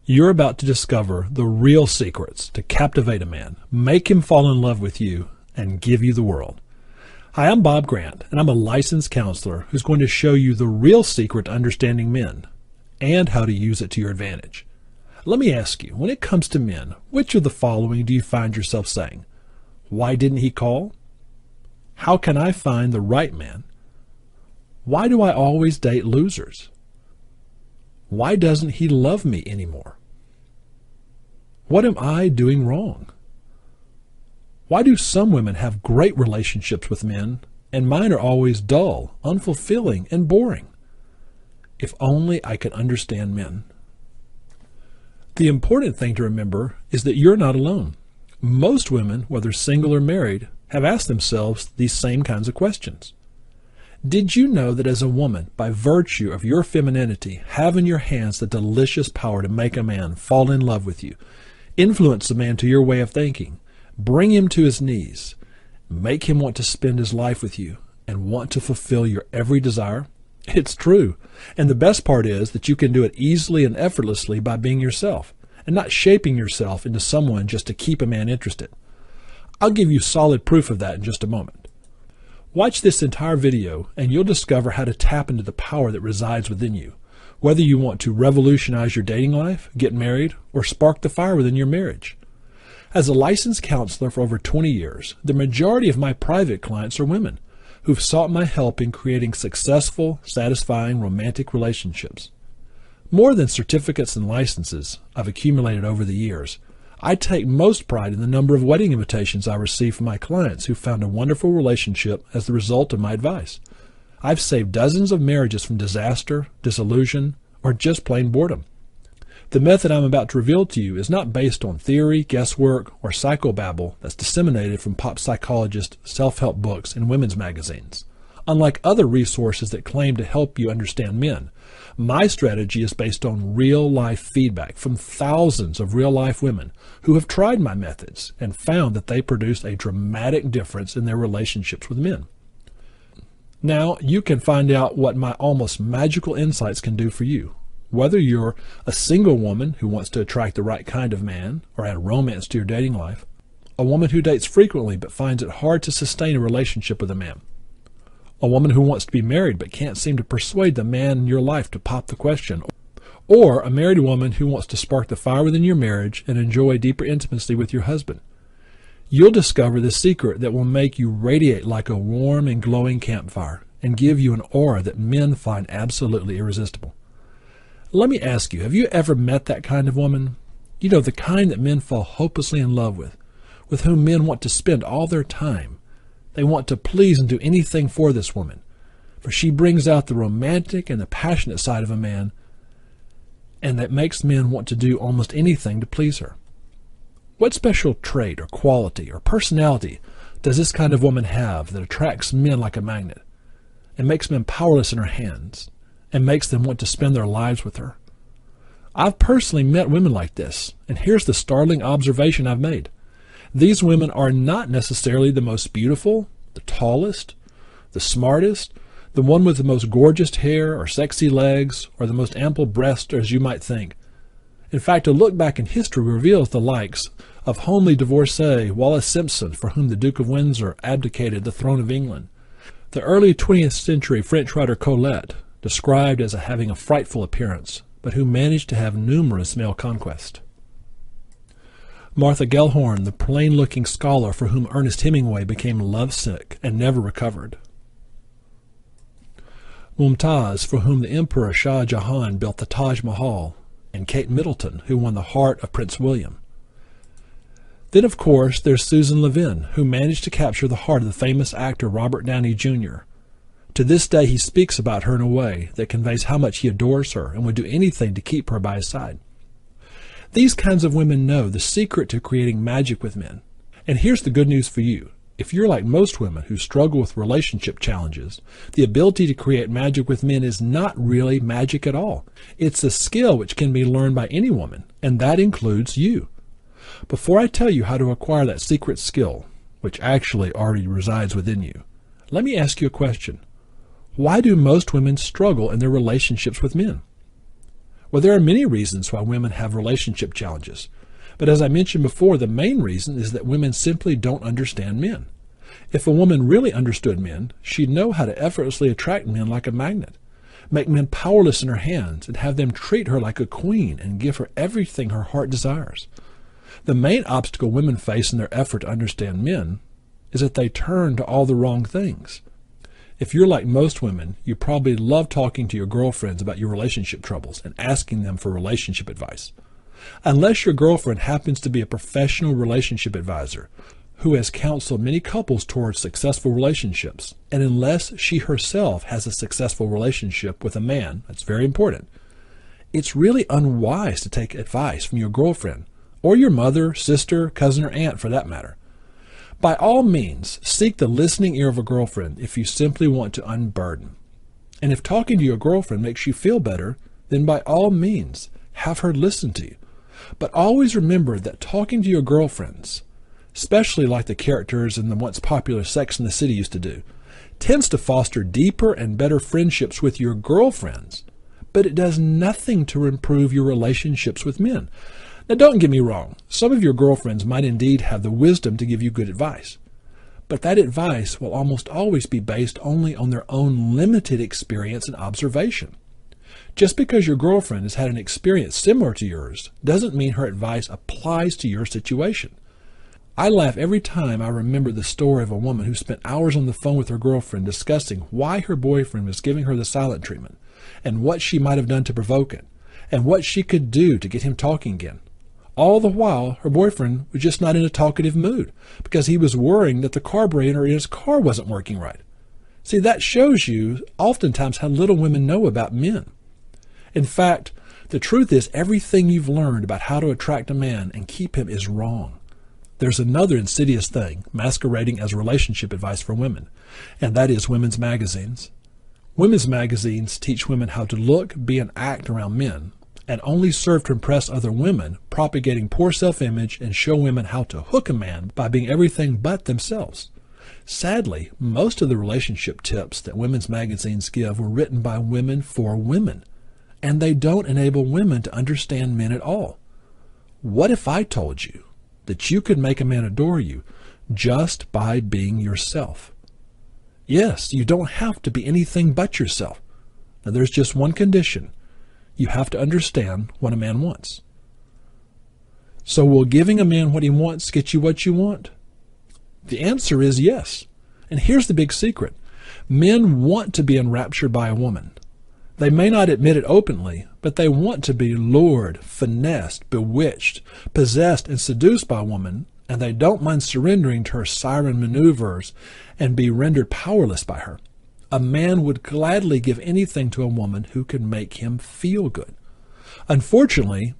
You're about to discover the real secrets to captivate a man, make him fall in love with you, and give you the world. Hi, I'm Bob Grant, and I'm a licensed counselor who's going to show you the real secret to understanding men and how to use it to your advantage. Let me ask you, when it comes to men, which of the following do you find yourself saying? Why didn't he call? How can I find the right man? Why do I always date losers? Why doesn't he love me anymore? What am I doing wrong? Why do some women have great relationships with men and mine are always dull, unfulfilling, and boring? If only I could understand men. The important thing to remember is that you're not alone. Most women, whether single or married, have asked themselves these same kinds of questions. Did you know that as a woman, by virtue of your femininity, have in your hands the delicious power to make a man fall in love with you, influence a man to your way of thinking, bring him to his knees, make him want to spend his life with you, and want to fulfill your every desire? It's true. And the best part is that you can do it easily and effortlessly by being yourself, and not shaping yourself into someone just to keep a man interested. I'll give you solid proof of that in just a moment. Watch this entire video and you'll discover how to tap into the power that resides within you, whether you want to revolutionize your dating life, get married, or spark the fire within your marriage. As a licensed counselor for over 20 years, the majority of my private clients are women who've sought my help in creating successful, satisfying romantic relationships. More than certificates and licenses I've accumulated over the years, I take most pride in the number of wedding invitations I receive from my clients who found a wonderful relationship as the result of my advice. I've saved dozens of marriages from disaster, disillusion, or just plain boredom. The method I'm about to reveal to you is not based on theory, guesswork, or psychobabble that's disseminated from pop psychologist, self-help books, and women's magazines. Unlike other resources that claim to help you understand men, my strategy is based on real-life feedback from thousands of real-life women who have tried my methods and found that they produce a dramatic difference in their relationships with men. Now, you can find out what my almost magical insights can do for you. Whether you're a single woman who wants to attract the right kind of man or add romance to your dating life, a woman who dates frequently but finds it hard to sustain a relationship with a man, a woman who wants to be married but can't seem to persuade the man in your life to pop the question, or a married woman who wants to spark the fire within your marriage and enjoy deeper intimacy with your husband. You'll discover the secret that will make you radiate like a warm and glowing campfire and give you an aura that men find absolutely irresistible. Let me ask you, have you ever met that kind of woman? You know, the kind that men fall hopelessly in love with whom men want to spend all their time. They want to please and do anything for this woman, for she brings out the romantic and the passionate side of a man, and that makes men want to do almost anything to please her. What special trait or quality or personality does this kind of woman have that attracts men like a magnet and makes men powerless in her hands and makes them want to spend their lives with her? I've personally met women like this, and here's the startling observation I've made. These women are not necessarily the most beautiful, the tallest, the smartest, the one with the most gorgeous hair or sexy legs or the most ample breast as you might think. In fact, a look back in history reveals the likes of homely divorcee Wallis Simpson, for whom the Duke of Windsor abdicated the throne of England. The early 20th century French writer Colette, described as having a frightful appearance, but who managed to have numerous male conquests. Martha Gellhorn, the plain-looking scholar for whom Ernest Hemingway became lovesick and never recovered. Mumtaz, for whom the Emperor Shah Jahan built the Taj Mahal, and Kate Middleton, who won the heart of Prince William. Then, of course, there's Susan Levin, who managed to capture the heart of the famous actor Robert Downey Jr. To this day, he speaks about her in a way that conveys how much he adores her and would do anything to keep her by his side. These kinds of women know the secret to creating magic with men. And here's the good news for you. If you're like most women who struggle with relationship challenges, the ability to create magic with men is not really magic at all. It's a skill which can be learned by any woman, and that includes you. Before I tell you how to acquire that secret skill, which actually already resides within you, let me ask you a question. Why do most women struggle in their relationships with men? Well, there are many reasons why women have relationship challenges. But as I mentioned before, the main reason is that women simply don't understand men. If a woman really understood men, she'd know how to effortlessly attract men like a magnet, make men powerless in her hands, and have them treat her like a queen and give her everything her heart desires. The main obstacle women face in their effort to understand men is that they turn to all the wrong things. If you're like most women, you probably love talking to your girlfriends about your relationship troubles and asking them for relationship advice. Unless your girlfriend happens to be a professional relationship advisor who has counseled many couples towards successful relationships, and unless she herself has a successful relationship with a man, that's very important, it's really unwise to take advice from your girlfriend, or your mother, sister, cousin, or aunt for that matter. By all means, seek the listening ear of a girlfriend if you simply want to unburden. And if talking to your girlfriend makes you feel better, then by all means, have her listen to you. But always remember that talking to your girlfriends, especially like the characters in the once popular Sex and the City used to do, tends to foster deeper and better friendships with your girlfriends, but it does nothing to improve your relationships with men. Now, don't get me wrong. Some of your girlfriends might indeed have the wisdom to give you good advice, but that advice will almost always be based only on their own limited experience and observation. Just because your girlfriend has had an experience similar to yours doesn't mean her advice applies to your situation. I laugh every time I remember the story of a woman who spent hours on the phone with her girlfriend discussing why her boyfriend was giving her the silent treatment, and what she might have done to provoke it, and what she could do to get him talking again. All the while, her boyfriend was just not in a talkative mood because he was worrying that the carburetor in his car wasn't working right. See, that shows you oftentimes how little women know about men. In fact, the truth is everything you've learned about how to attract a man and keep him is wrong. There's another insidious thing masquerading as relationship advice for women, and that is women's magazines. Women's magazines teach women how to look, be, and act around men, and only serve to impress other women, propagating poor self-image and show women how to hook a man by being everything but themselves. Sadly, most of the relationship tips that women's magazines give were written by women for women, and they don't enable women to understand men at all. What if I told you that you could make a man adore you just by being yourself? Yes, you don't have to be anything but yourself. Now, there's just one condition. You have to understand what a man wants. So will giving a man what he wants get you what you want? The answer is yes. And here's the big secret. Men want to be enraptured by a woman. They may not admit it openly, but they want to be lured, finessed, bewitched, possessed, and seduced by a woman, and they don't mind surrendering to her siren maneuvers and be rendered powerless by her. A man would gladly give anything to a woman who could make him feel good. Unfortunately,